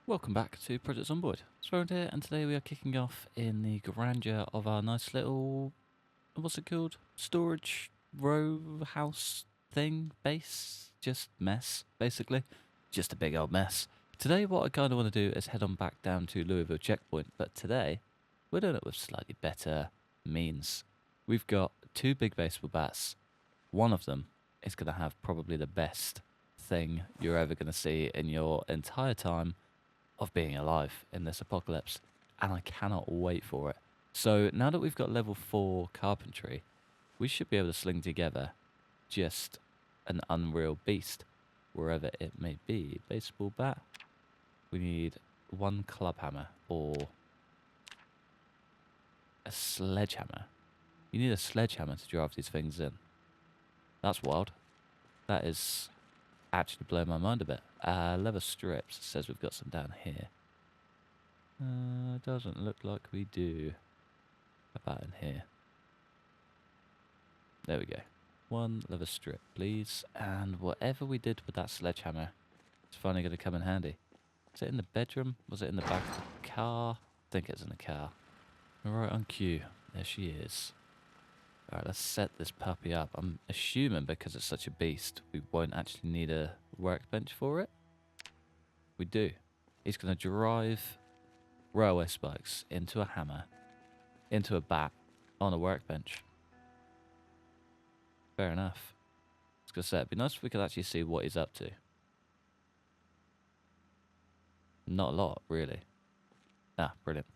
Welcome back to Project Zomboid. It's Rowan here, and today we are kicking off in the grandeur of our nice little, what's it called? Storage row house thing, base, just mess, basically. Just a big old mess. Today what I kind of want to do is head on back down to Louisville checkpoint, but today we're doing it with slightly better means. We've got two big baseball bats. One of them is going to have probably the best thing you're ever going to see in your entire time of being alive in this apocalypse, and I cannot wait for it. So now that we've got level 4 carpentry, we should be able to sling together just an unreal beast, wherever it may be. Baseball bat. We need one club hammer or a sledgehammer. You need a sledgehammer to drive these things in. That's wild. That is actually blowing my mind a bit. Leather strips. It says we've got some down here. Doesn't look like we do. How about in here? There we go. One leather strip, please. And whatever we did with that sledgehammer, it's finally going to come in handy. Is it in the bedroom? Was it in the back of the car? I think it's in the car. Right on cue. There she is. Alright, let's set this puppy up. I'm assuming because it's such a beast, we won't actually need a workbench for it. We do. He's going to drive railway spikes into a hammer, into a bat, on a workbench. Fair enough. I was going to say, it'd be nice if we could actually see what he's up to. Not a lot, really. Ah, brilliant.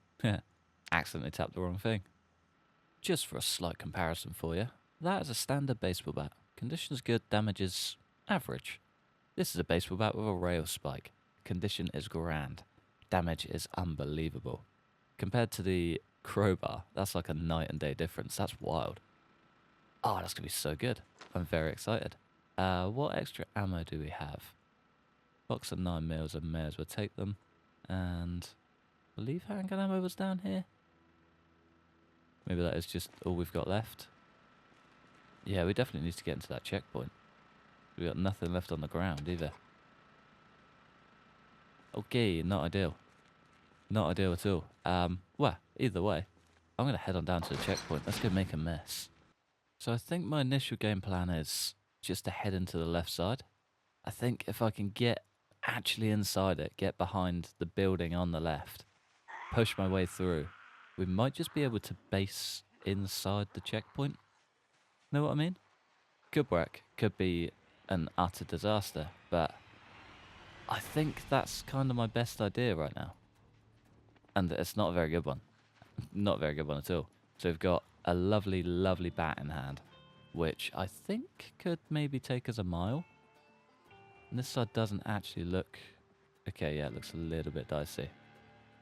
Accidentally tapped the wrong thing. Just for a slight comparison for you, that is a standard baseball bat. Condition's good, damage is average. This is a baseball bat with a rail spike. Condition is grand. Damage is unbelievable. Compared to the crowbar, that's like a night and day difference. That's wild. Oh, that's going to be so good. I'm very excited. What extra ammo do we have? Box of 9mm, I may as well take them. And I believe handgun ammo was down here. Maybe that is just all we've got left. Yeah, we definitely need to get into that checkpoint. We've got nothing left on the ground either. Okay, not ideal. Not ideal at all. Well, either way, I'm going to head on down to the checkpoint. Let's go make a mess. So I think my initial game plan is just to head into the left side. I think if I can get actually inside it, get behind the building on the left, push my way through, we might just be able to base inside the checkpoint. Know what I mean? Could work. Could be an utter disaster. But I think that's kind of my best idea right now. And it's not a very good one. Not a very good one at all. So we've got a lovely, lovely bat in hand, which I think could maybe take us a mile. And this side doesn't actually look... Okay, yeah, it looks a little bit dicey.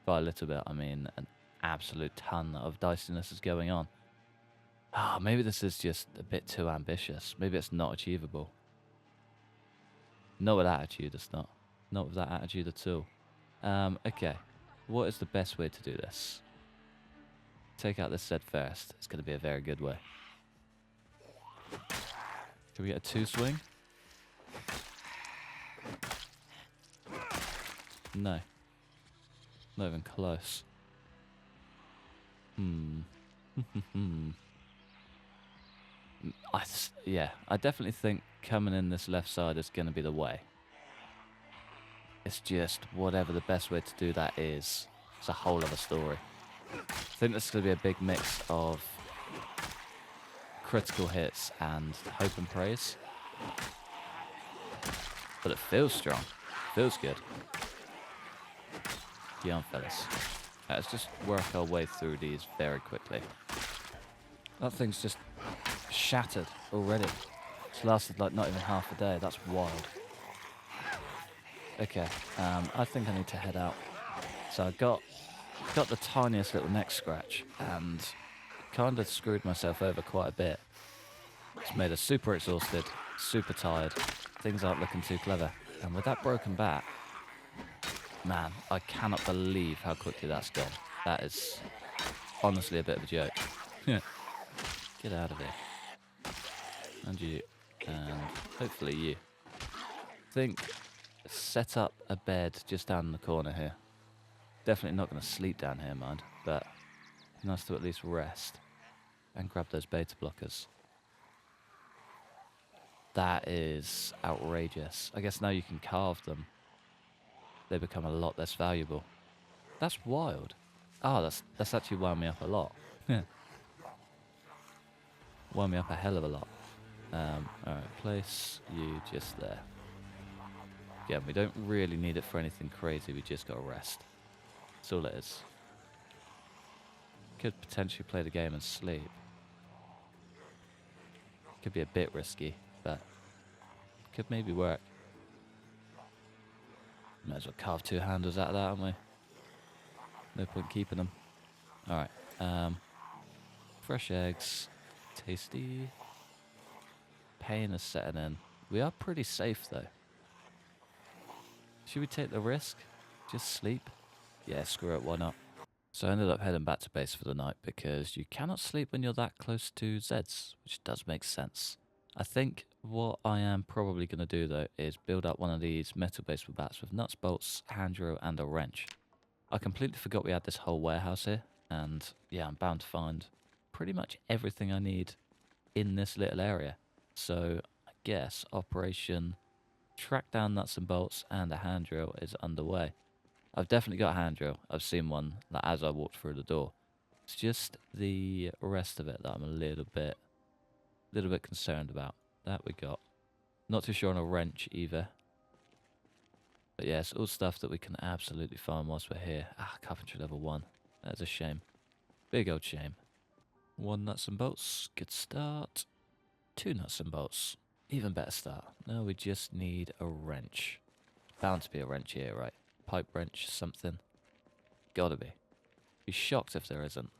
By a little bit, I mean an absolute ton of diciness is going on. Ah, maybe this is just a bit too ambitious. Maybe it's not achievable. Not with attitude, it's not. Not with that attitude at all. Okay. What is the best way to do this? Take out this zed first. It's going to be a very good way. Can we get a 2-swing? No. Not even close. Yeah, I definitely think coming in this left side is going to be the way. It's just whatever the best way to do that is. It's a whole other story. I think this is going to be a big mix of critical hits and hope and praise. But it feels strong. Feels good. Get on, fellas. Let's just work our way through these very quickly. That thing's just shattered already. It's lasted like not even half a day. That's wild. Okay, I think I need to head out. So I got the tiniest little neck scratch and kind of screwed myself over quite a bit. It's made us super exhausted, super tired. Things aren't looking too clever. And with that broken bat, man, I cannot believe how quickly that's gone. That is honestly a bit of a joke. Get out of here. And you. And hopefully you. I think set up a bed just down in the corner here. Definitely not going to sleep down here, mind, but nice to at least rest and grab those beta blockers. That is outrageous. I guess now you can carve them. They become a lot less valuable. That's wild. Oh, that's actually wound me up a lot. Wound me up a hell of a lot. Alright, place you just there. Yeah, we don't really need it for anything crazy, we just gotta rest. That's all it is. Could potentially play the game and sleep. Could be a bit risky, but could maybe work. Might as well carve 2 handles out of that, haven't we? No point keeping them. Alright, fresh eggs. Tasty. Pain is setting in. We are pretty safe though. Should we take the risk? Just sleep? Yeah, screw it, why not? So I ended up heading back to base for the night because you cannot sleep when you're that close to zeds, which does make sense. I think what I am probably going to do though is build up one of these metal baseball bats with nuts, bolts, hand drill and a wrench. I completely forgot we had this whole warehouse here, and yeah, I'm bound to find pretty much everything I need in this little area. So I guess Operation Track Down Nuts and Bolts and a hand drill is underway. I've definitely got a hand drill. I've seen one like, as I walked through the door. It's just the rest of it that I'm a little bit concerned about. That we got. Not too sure on a wrench either. But yeah, it's all stuff that we can absolutely find whilst we're here. Ah, carpentry level 1. That's a shame. Big old shame. 1 nuts and bolts. Good start. 2 nuts and bolts. Even better start. Now we just need a wrench. Bound to be a wrench here, right? Pipe wrench, something. Gotta be. Be shocked if there isn't.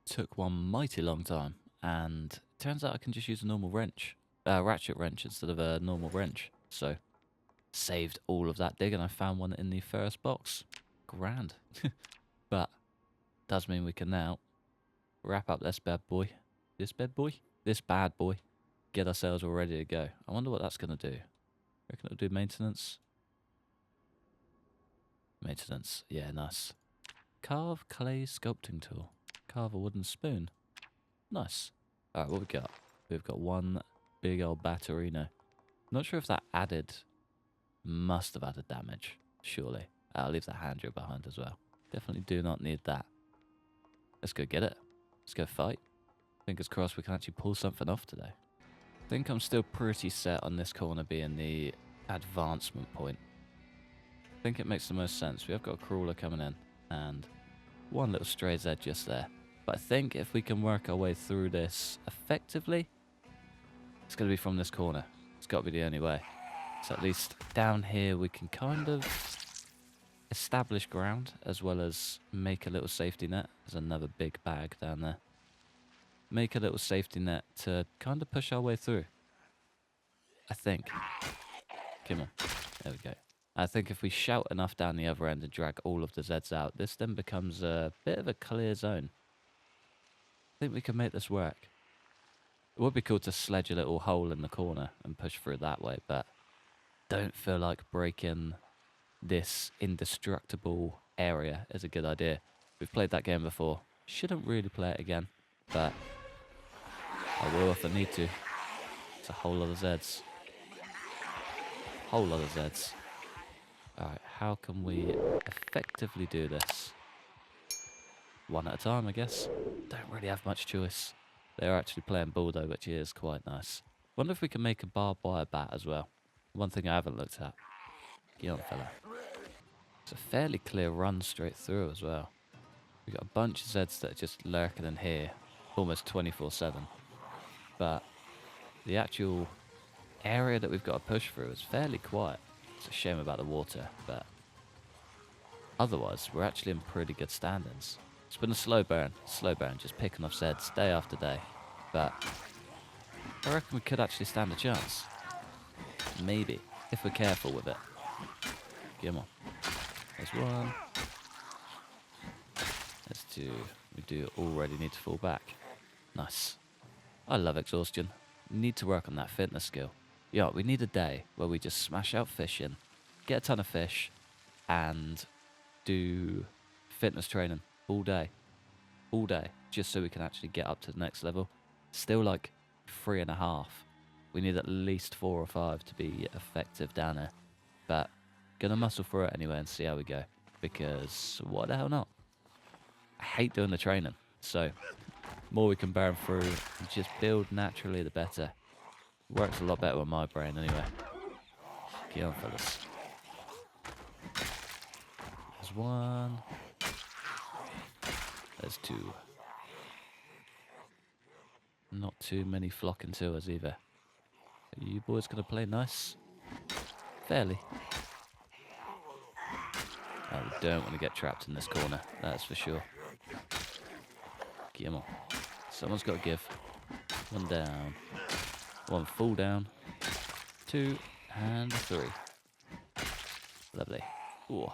Took one mighty long time, and turns out I can just use a normal wrench. Ratchet wrench instead of a normal wrench. So, saved all of that dig, and I found one in the first box. Grand. But, does mean we can now wrap up this bad boy. This bad boy? This bad boy. Get ourselves all ready to go. I wonder what that's going to do. Reckon it'll do maintenance? Maintenance. Yeah, nice. Carve clay sculpting tool. Carve a wooden spoon. Nice. Alright, what we got? We've got one big old batterino. Not sure if that added... Must have added damage. Surely. I'll leave the hand drill behind as well. Definitely do not need that. Let's go get it. Let's go fight. Fingers crossed we can actually pull something off today. I think I'm still pretty set on this corner being the advancement point. I think it makes the most sense. We have got a crawler coming in and one little stray zed just there. But I think if we can work our way through this effectively, it's going to be from this corner. It's got to be the only way. So at least down here we can kind of establish ground as well as make a little safety net. There's another big bag down there. Make a little safety net to kind of push our way through. I think. Come on. There we go. I think if we shout enough down the other end and drag all of the zeds out, this then becomes a bit of a clear zone. I think we can make this work. It would be cool to sledge a little hole in the corner and push through that way, but don't feel like breaking this indestructible area is a good idea. We've played that game before. Shouldn't really play it again, but I will if I need to. It's a whole lot of zeds. Whole lot of zeds. Alright, how can we effectively do this? One at a time, I guess. Don't really have much choice. They're actually playing ball though, which is quite nice. Wonder if we can make a barbed wire bat as well. One thing I haven't looked at. Get on, fella. It's a fairly clear run straight through as well. We've got a bunch of zeds that are just lurking in here almost 24/7. But the actual area that we've got to push through is fairly quiet. It's a shame about the water, but otherwise we're actually in pretty good standings. It's been a slow burn, just picking off zeds day after day. But I reckon we could actually stand a chance. Maybe, if we're careful with it. Come on. There's one. There's two. We do already need to fall back. Nice. I love exhaustion. Need to work on that fitness skill. Yeah, we need a day where we just smash out fishing, get a ton of fish, and do fitness training all day, just so we can actually get up to the next level. Still like 3.5. We need at least 4 or 5 to be effective down here. But gonna muscle through it anyway and see how we go. Because what the hell not? I hate doing the training. So more we can burn through and just build naturally, the better. Works a lot better with my brain anyway. Get on, fellas. There's 1. There's 2. Not too many flocking to us either. Are you boys gonna play nice? Fairly. Oh, we don't want to get trapped in this corner, that's for sure. Come on. Someone's got to give. 1 down. 1 full down. 2 and 3. Lovely. Ooh.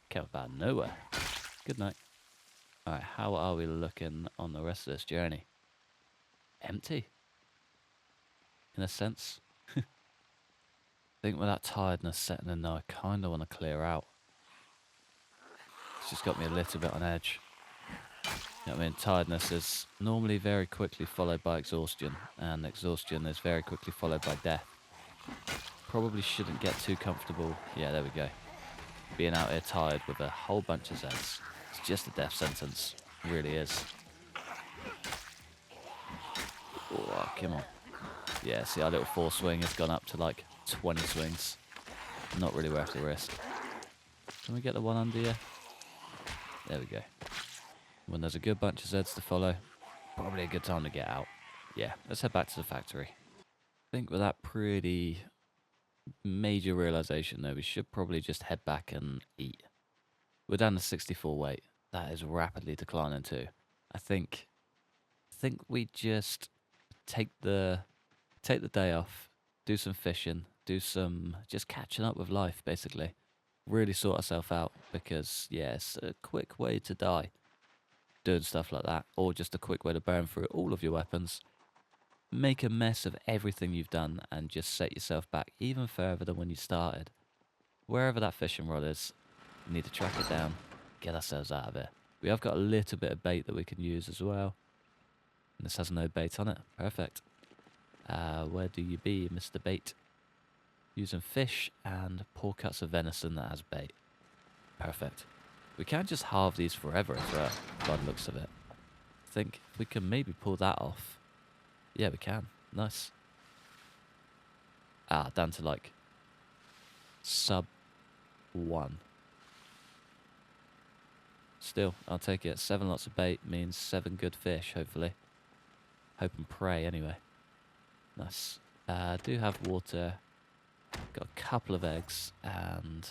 Came up out of nowhere. Good night. Alright, how are we looking on the rest of this journey? Empty. In a sense. I think with that tiredness setting in now, I kind of want to clear out. It's just got me a little bit on edge. You know what I mean? Tiredness is normally very quickly followed by exhaustion, and exhaustion is very quickly followed by death. Probably shouldn't get too comfortable. Yeah, there we go. Being out here tired with a whole bunch of zeds. It's just a death sentence. It really is. Oh, come on. Yeah, see, our little 4 swing has gone up to like 20 swings. Not really worth the risk. Can we get the one under here? There we go. When there's a good bunch of zeds to follow, probably a good time to get out. Yeah, let's head back to the factory. I think with that pretty major realization though, we should probably just head back and eat. We're down to 64 weight. That is rapidly declining too. I think we just take the day off, do some fishing, do some just catching up with life basically. Really sort ourselves out, because yeah, it's a quick way to die doing stuff like that, or just a quick way to burn through all of your weapons, make a mess of everything you've done, and just set yourself back even further than when you started. Wherever that fishing rod is, we need to track it down, get ourselves out of it. We have got a little bit of bait that we can use as well. And this has no bait on it. Perfect. Where do you be, Mr. Bait? Using fish and poor cuts of venison that has bait. Perfect. We can just halve these forever as well, by the looks of it. I think if we can maybe pull that off. Yeah, we can. Nice. Down to like sub 1. Still, I'll take it. 7 lots of bait means 7 good fish, hopefully. Hope and pray, anyway. Nice. I do have water. Got a couple of eggs, and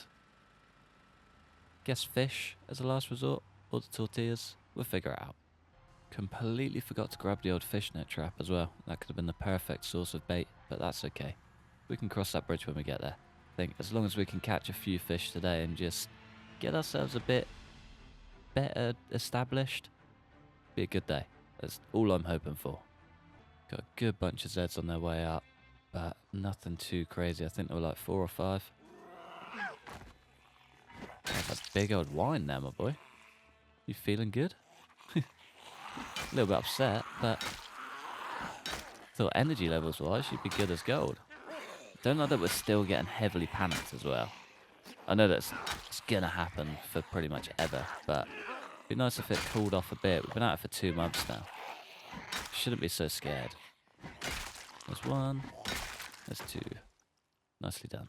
guess fish as a last resort, or the tortillas. We'll figure it out. Completely forgot to grab the old fishnet trap as well. That could have been the perfect source of bait, but that's okay. We can cross that bridge when we get there. I think as long as we can catch a few fish today and just get ourselves a bit better established, be a good day. That's all I'm hoping for. Got a good bunch of zeds on their way up, but nothing too crazy. I think there were like 4 or 5. That's a big old wine now, my boy. You feeling good? A little bit upset, but thought energy levels wise you'd be good as gold. Don't know that we're still getting heavily panicked as well. I know that's it's gonna happen for pretty much ever, but it'd be nice if it cooled off a bit. We've been at it for 2 months now. Shouldn't be so scared. There's 1. There's 2. Nicely done.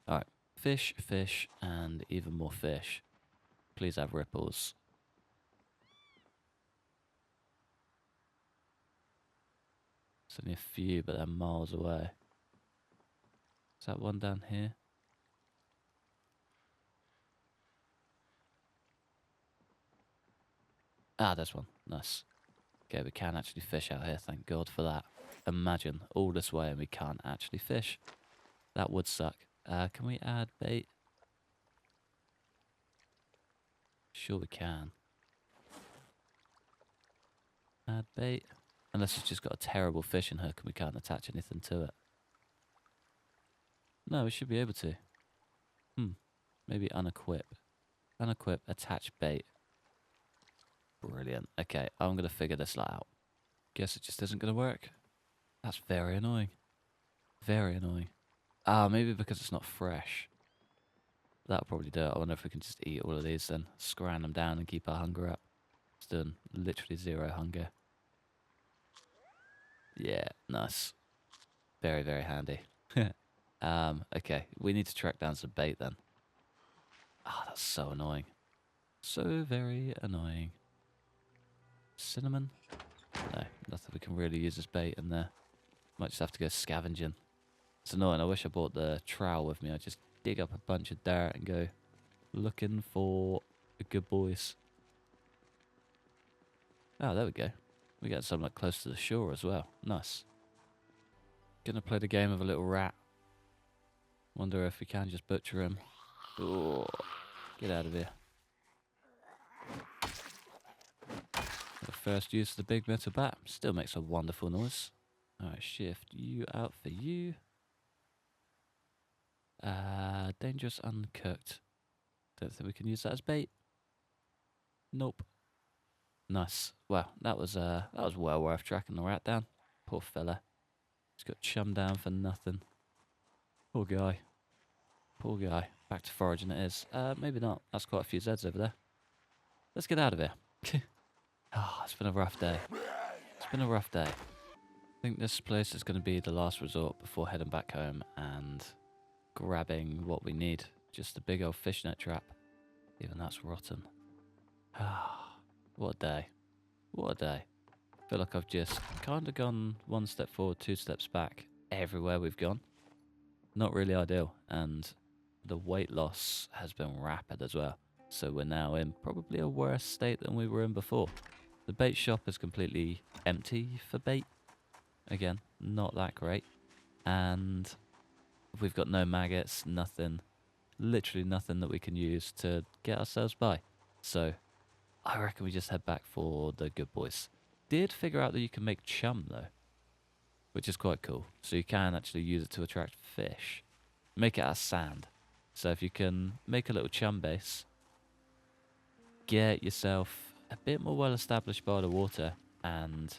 Alright. Fish, fish, and even more fish. Please have ripples. There's only a few, but they're miles away. Is that one down here? There's one. Nice. Okay, we can actually fish out here, thank God for that. Imagine all this way and we can't actually fish. That would suck. Can we add bait? Sure we can. Add bait. Unless it's just got a terrible fishing hook and we can't attach anything to it. No, we should be able to. Maybe unequip. Unequip, attach bait. Brilliant. Okay, I'm going to figure this out. Guess it just isn't going to work. That's very annoying. Very annoying. Ah, maybe because it's not fresh. That'll probably do it. I wonder if we can just eat all of these then. Scran them down and keep our hunger up. It's doing literally 0 hunger. Yeah, nice. Very, very handy. Okay, we need to track down some bait then. Ah, that's so annoying. So very annoying. Cinnamon? No, nothing we can really use as bait in there. Might just have to go scavenging. It's annoying. I wish I brought the trowel with me. I'd just dig up a bunch of dirt and go looking for the good boys. Oh, there we go. We got some like close to the shore as well. Nice. Gonna play the game of a little rat. Wonder if we can just butcher him. Oh, get out of here. The first use of the big metal bat. Still makes a wonderful noise. Alright, shift you out for you. Dangerous uncooked. Don't think we can use that as bait. Nope. Nice. Well, that was well worth tracking the rat down. Poor fella. He's got chummed down for nothing. Poor guy. Poor guy. Back to foraging it is. Maybe not. That's quite a few Zeds over there. Let's get out of here. It's been a rough day. It's been a rough day. I think this place is going to be the last resort before heading back home and grabbing what we need. Just a big old fishnet trap. Even that's rotten. What a day. What a day. I feel like I've just kind of gone 1 step forward, 2 steps back everywhere we've gone. Not really ideal. And the weight loss has been rapid as well. So we're now in probably a worse state than we were in before. The bait shop is completely empty for bait. Again, not that great. And we've got no maggots, nothing. Literally nothing that we can use to get ourselves by. So I reckon we just head back for the good boys. Did figure out that you can make chum though, which is quite cool. So you can actually use it to attract fish. Make it out of sand. So if you can make a little chum base, get yourself a bit more well established by the water and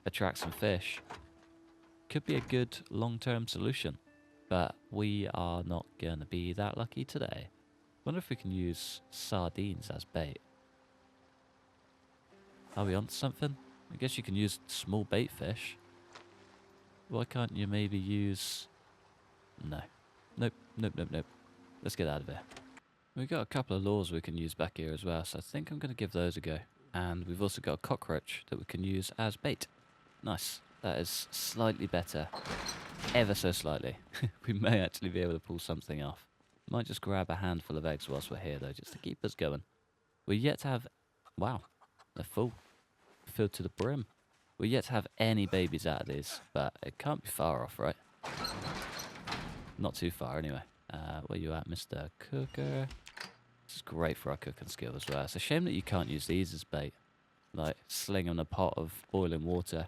attract some fish, could be a good long-term solution. But we are not going to be that lucky today. Wonder if we can use sardines as bait. Are we on to something? I guess you can use small bait fish. Why can't you maybe use... No. Nope, nope, nope, nope. Let's get out of here. We've got a couple of lures we can use back here as well, so I think I'm going to give those a go. And we've also got a cockroach that we can use as bait. Nice. That is slightly better. Ever so slightly. We may actually be able to pull something off. Might just grab a handful of eggs whilst we're here though, just to keep us going. We're yet to have... Wow. They're full. Filled to the brim. We're yet to have any babies out of these, but it can't be far off, right? Not too far anyway. Where you at, Mr. Cooker? This is great for our cooking skill as well. It's a shame that you can't use these as bait. Like, sling on a pot of boiling water.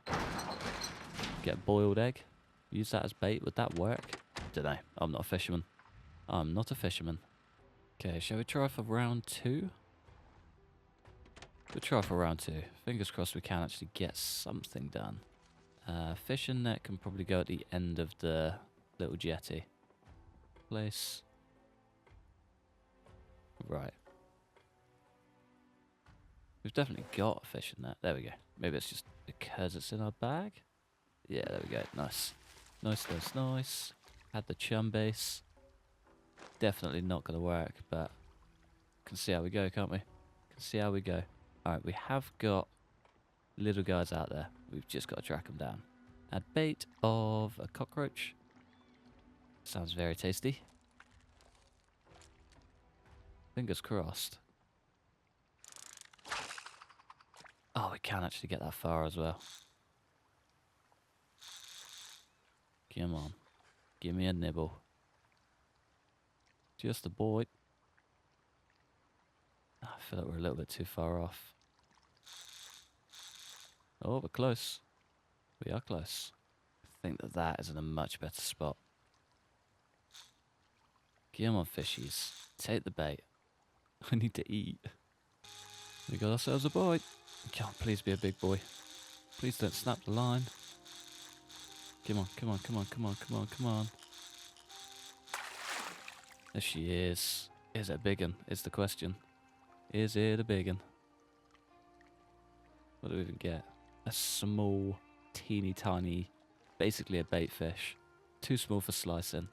Get a boiled egg. Use that as bait. Would that work? Dunno. I'm not a fisherman. I'm not a fisherman. Okay, shall we try for round 2? We'll try for round 2. Fingers crossed we can actually get something done. Fishing net can probably go at the end of the little jetty. Place. Right. We've definitely got a fishing net. There we go. Maybe it's just because it's in our bag? Yeah, there we go. Nice. Nice, nice, nice. Had the chum base. Definitely not going to work, but can see how we go, can't we? Can see how we go. Alright, we have got little guys out there. We've just got to track them down. Add bait of a cockroach. Sounds very tasty. Fingers crossed. Oh, we can actually get that far as well. Come on. Give me a nibble. Just a boy. I feel like we're a little bit too far off. Oh, we're close. We are close. I think that is in a much better spot. Come on, fishies. Take the bait. I need to eat. We got ourselves a bite. Come on, please be a big boy. Please don't snap the line. Come on, come on, come on, come on, come on, come on. There she is. Is it a big one? Is the question. Is it a big one? What do we even get? A small, teeny tiny, basically a bait fish. Too small for slicing.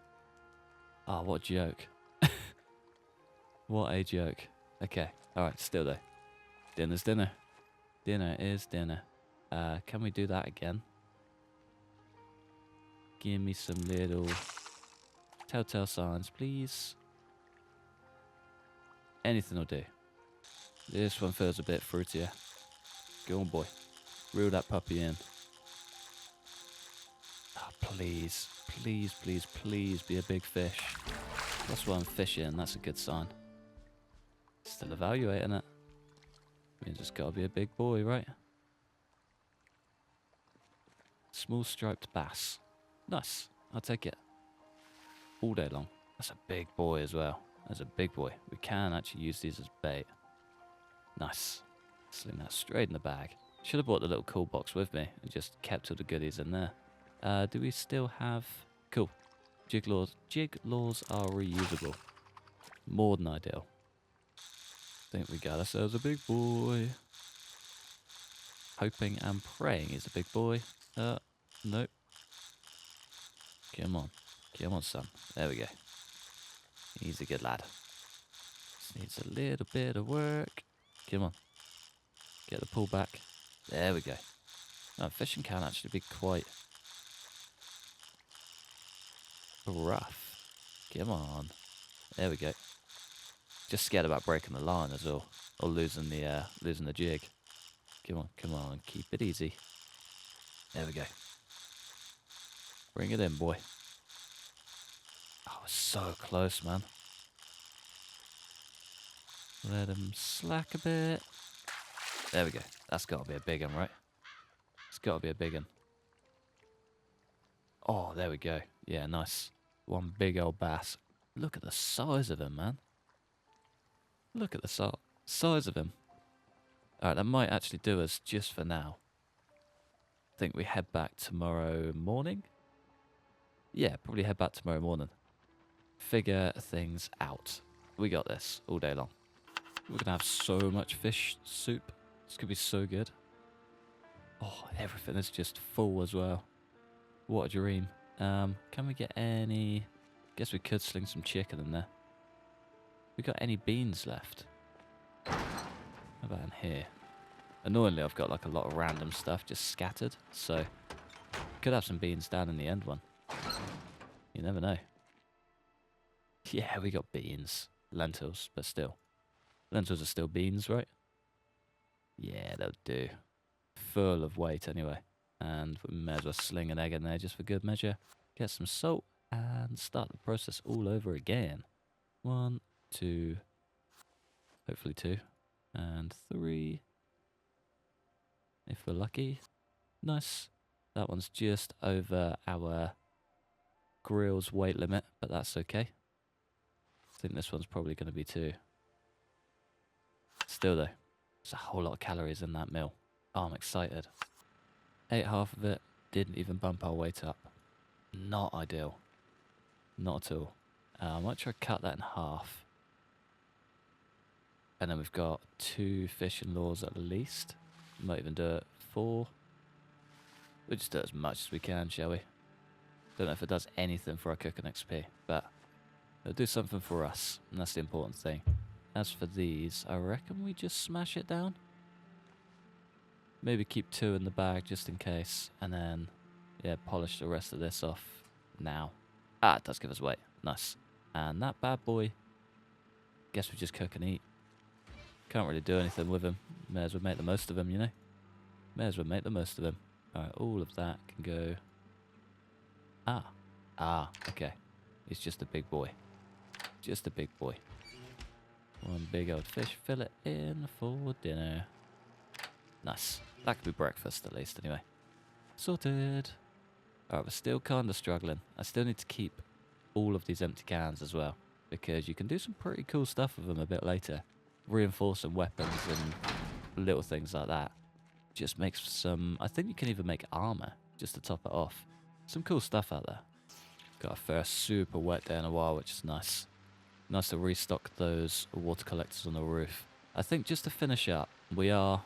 Ah, oh, what a joke. What a joke. Okay, alright, still though. Dinner's dinner. Dinner is dinner. Can we do that again? Give me some little telltale signs, please. Anything will do. This one feels a bit fruitier. Go on, boy. Reel that puppy in. Oh, please, please, please, please be a big fish. That's why I'm fishing. That's a good sign. Still evaluating it. I mean, just gotta be a big boy, right? Small striped bass. Nice. I'll take it. All day long. That's a big boy as well. That's a big boy. We can actually use these as bait. Nice. Sling that straight in the bag. Should have brought the little cool box with me and just kept all the goodies in there. Do we still have... Cool. Jig laws. Jig laws are reusable. More than ideal. Think we got ourselves a big boy. Hoping and praying he's a big boy. Nope. Come on. Come on, son. There we go. He's a good lad. Just needs a little bit of work. Come on. Get the pull back. There we go. Now, fishing can actually be quite rough. Come on. There we go. Just scared about breaking the line as well. Or losing the jig. Come on, come on. Keep it easy. There we go. Bring it in, boy. Oh, so close, man. Let him slack a bit. There we go. That's got to be a big one, right? It's got to be a big one. Oh, there we go. Yeah, nice. One big old bass. Look at the size of him, man. Look at the size of him. Alright, that might actually do us just for now. I think we head back tomorrow morning. Yeah, probably head back tomorrow morning. Figure things out. We got this all day long. We're going to have so much fish soup. It's going to be so good. Oh, everything is just full as well. What a dream. Can we get any... Guess we could sling some chicken in there. We got any beans left? How about in here? Annoyingly, I've got like a lot of random stuff just scattered. So, could have some beans down in the end one. You never know. Yeah, we got beans. Lentils, but still. Lentils are still beans, right? Yeah, they'll do. Full of weight anyway. And we may as well sling an egg in there just for good measure. Get some salt and start the process all over again. 1, 2, hopefully 2, and 3. If we're lucky. Nice. That one's just over our grill's weight limit, but that's okay. I think this one's probably going to be 2. Still though, there's a whole lot of calories in that meal. Oh, I'm excited. Ate half of it, didn't even bump our weight up. Not ideal. Not at all. I might try to cut that in half. And then we've got 2 fish and laws at least. Might even do it 4. We'll just do it as much as we can, shall we? Don't know if it does anything for our cooking XP, but it'll do something for us, and that's the important thing. As for these, I reckon we just smash it down. Maybe keep 2 in the bag just in case, and then, yeah, polish the rest of this off now. Ah, it does give us weight. Nice. And that bad boy, guess we just cook and eat. Can't really do anything with him. May as well make the most of him, you know? May as well make the most of him. Alright, all of that can go... Ah, okay. He's just a big boy. Just a big boy. One big old fish fillet in for dinner. Nice. That could be breakfast at least, anyway. Sorted. Alright, we're still kind of struggling. I still need to keep all of these empty cans as well. because you can do some pretty cool stuff with them a bit later. Reinforcing weapons and little things like that. Just makes some... I think you can even make armor just to top it off. Some cool stuff out there. Got our first super wet day in a while, which is nice. Nice to restock those water collectors on the roof. I think just to finish up, we are...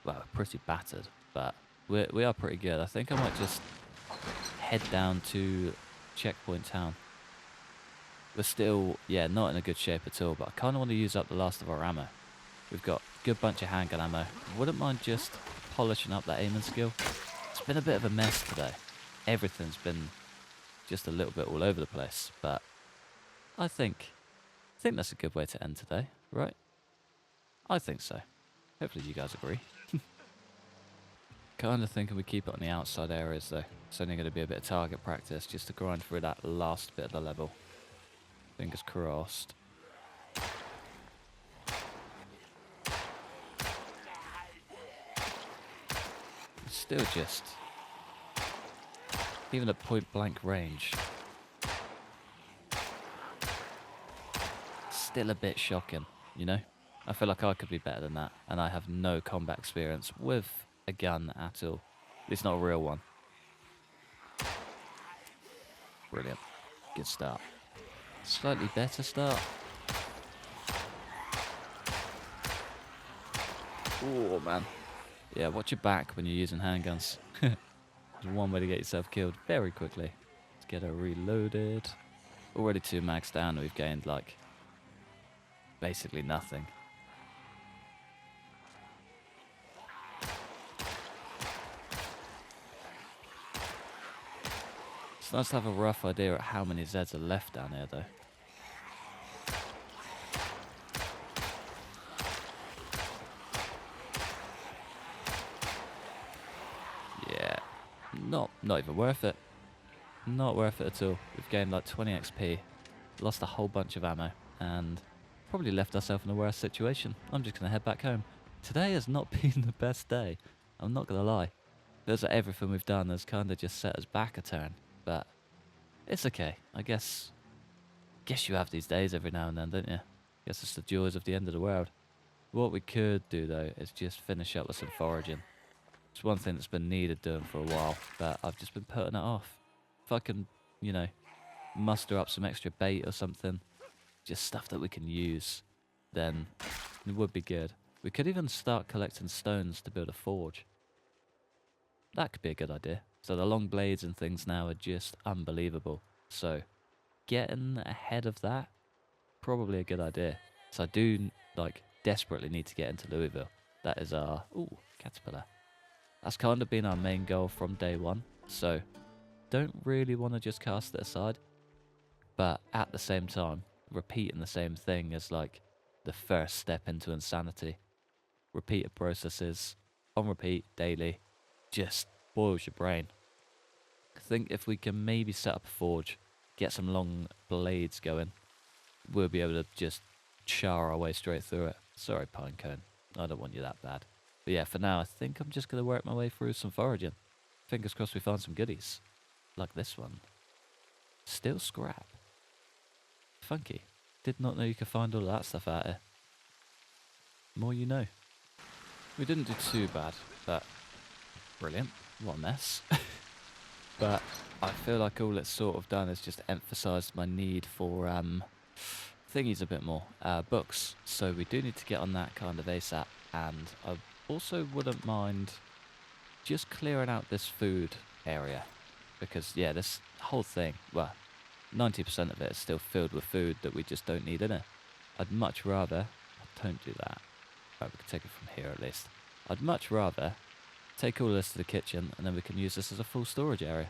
well, pretty battered, but we are pretty good. I think I might just head down to Checkpoint Town. We're still, yeah, not in a good shape at all, but I kind of want to use up the last of our ammo. We've got a good bunch of handgun ammo. Wouldn't mind just polishing up that aiming skill. It's been a bit of a mess today. Everything's been just a little bit all over the place, but I think that's a good way to end today, right? I think so. Hopefully you guys agree. Kind of thinking we keep it on the outside areas though. It's only going to be a bit of target practice just to grind through that last bit of the level. Fingers crossed. It's still just... even at point blank range. Still a bit shocking, you know? I feel like I could be better than that, and I have no combat experience with a gun at all. At least not a real one. Brilliant. Good start. Slightly better start. Oh, man. Yeah, watch your back when you're using handguns. There's one way to get yourself killed very quickly. Let's get her reloaded. Already 2 mags down, we've gained, like, basically nothing. It's nice to have a rough idea of how many Zeds are left down here, though. Yeah, not even worth it. Not worth it at all. We've gained like 20 XP, lost a whole bunch of ammo, and probably left ourselves in a worse situation. I'm just going to head back home. Today has not been the best day. I'm not going to lie. Feels like everything we've done has kind of just set us back a turn. But it's okay. I guess you have these days every now and then, don't you? Guess it's the joys of the end of the world. What we could do, though, is just finish up with some foraging. It's one thing that's been needed doing for a while, but I've just been putting it off. If I can, you know, muster up some extra bait or something, just stuff that we can use, then it would be good. We could even start collecting stones to build a forge. That could be a good idea. So the long blades and things now are just unbelievable. So getting ahead of that, probably a good idea. So I do, like, desperately need to get into Louisville. That is our... ooh, caterpillar. That's kind of been our main goal from day one. So don't really want to just cast it aside. But at the same time, repeating the same thing is like the first step into insanity. Repeated processes, on repeat, daily, just boils your brain. I think if we can maybe set up a forge, get some long blades going, we'll be able to just char our way straight through it. Sorry, Pinecone, I don't want you that bad. But yeah, for now, I think I'm just going to work my way through some foraging. Fingers crossed we find some goodies. Like this one. Still scrap. Funky. Did not know you could find all of that stuff out here. More you know. We didn't do too bad, but brilliant. What a mess. But I feel like all it's sort of done is just emphasised my need for thingies a bit more. Books. So we do need to get on that kind of ASAP. And I also wouldn't mind just clearing out this food area. Because, yeah, this whole thing, well, 90% of it is still filled with food that we just don't need in it. I'd much rather... don't do that. Right, we can take it from here at least. I'd much rather take all this to the kitchen and then we can use this as a full storage area.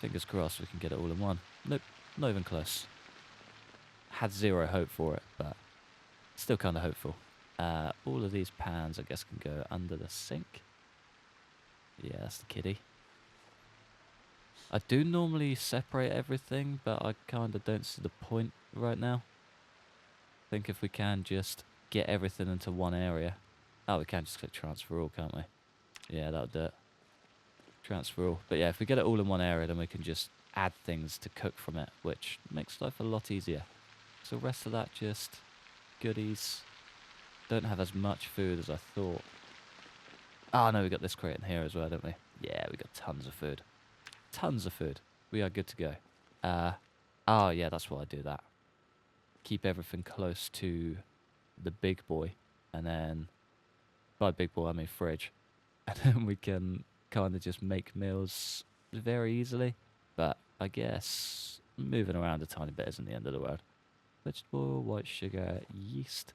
Fingers crossed we can get it all in one. Nope, not even close. Had zero hope for it, but still kind of hopeful. All of these pans, I guess, can go under the sink. Yeah, that's the kiddie. I do normally separate everything, but I kind of don't see the point right now. I think if we can just get everything into one area. Oh, we can just click transfer all, can't we? Yeah, that'll do it. Transfer all. But yeah, if we get it all in one area, then we can just add things to cook from it, which makes life a lot easier. So the rest of that just goodies. Don't have as much food as I thought. Oh no, we got this crate in here as well, don't we? Yeah, we got tons of food. Tons of food. We are good to go. Oh yeah, that's why I do that. Keep everything close to the big boy. And then, by big boy I mean fridge. And then we can kind of just make meals very easily. But I guess moving around a tiny bit isn't the end of the world. Vegetable, white sugar, yeast,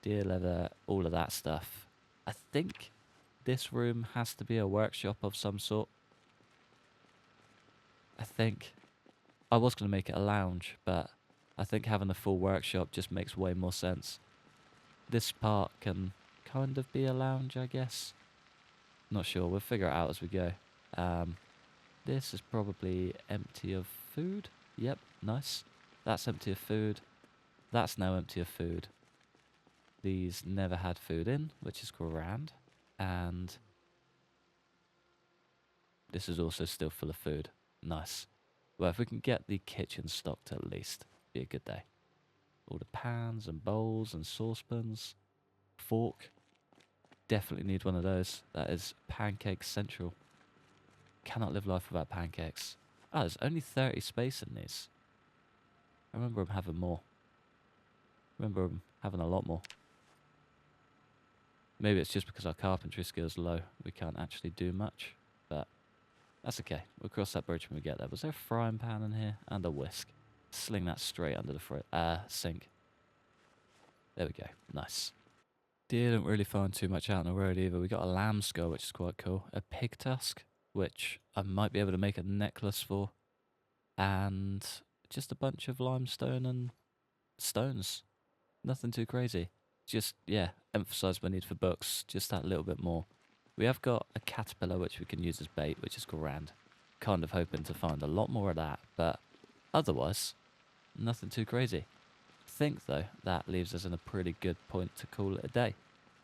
deer leather, all of that stuff. I think this room has to be a workshop of some sort. I think. I was going to make it a lounge, but I think having a full workshop just makes way more sense. This part can kind of be a lounge, I guess. Not sure. We'll figure it out as we go. This is probably empty of food. Yep, nice. That's empty of food. That's now empty of food. These never had food in, which is grand. And this is also still full of food. Nice. Well, if we can get the kitchen stocked at least, be a good day. All the pans and bowls and saucepans. Fork. Definitely need one of those. That is pancake central. Cannot live life without pancakes. Oh, there's only 30 space in these. I remember them having more. Remember them having a lot more. Maybe it's just because our carpentry skills are low. We can't actually do much. But that's okay. We'll cross that bridge when we get there. Was there a frying pan in here? And a whisk. Sling that straight under the sink. There we go. Nice. Didn't really find too much out on the road either. We got a lamb skull, which is quite cool. A pig tusk, which I might be able to make a necklace for. And just a bunch of limestone and stones. Nothing too crazy. Just, yeah, emphasise my need for books just that little bit more. We have got a caterpillar which we can use as bait, which is grand. Kind of hoping to find a lot more of that, but otherwise, nothing too crazy. I think, though, that leaves us in a pretty good point to call it a day.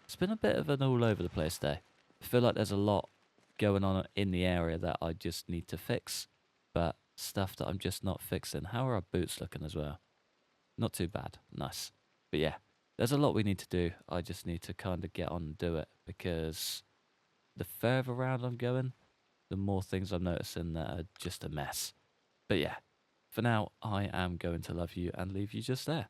It's been a bit of an all over the place day. I feel like there's a lot going on in the area that I just need to fix, but stuff that I'm just not fixing. How are our boots looking as well? Not too bad. Nice. But yeah, there's a lot we need to do. I just need to kind of get on and do it, because the further around I'm going, the more things I'm noticing that are just a mess. But yeah, for now, I am going to love you and leave you just there.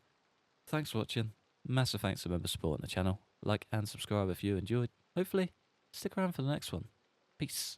Thanks for watching. Massive thanks to members supporting the channel. Like and subscribe if you enjoyed. Hopefully, stick around for the next one. Peace.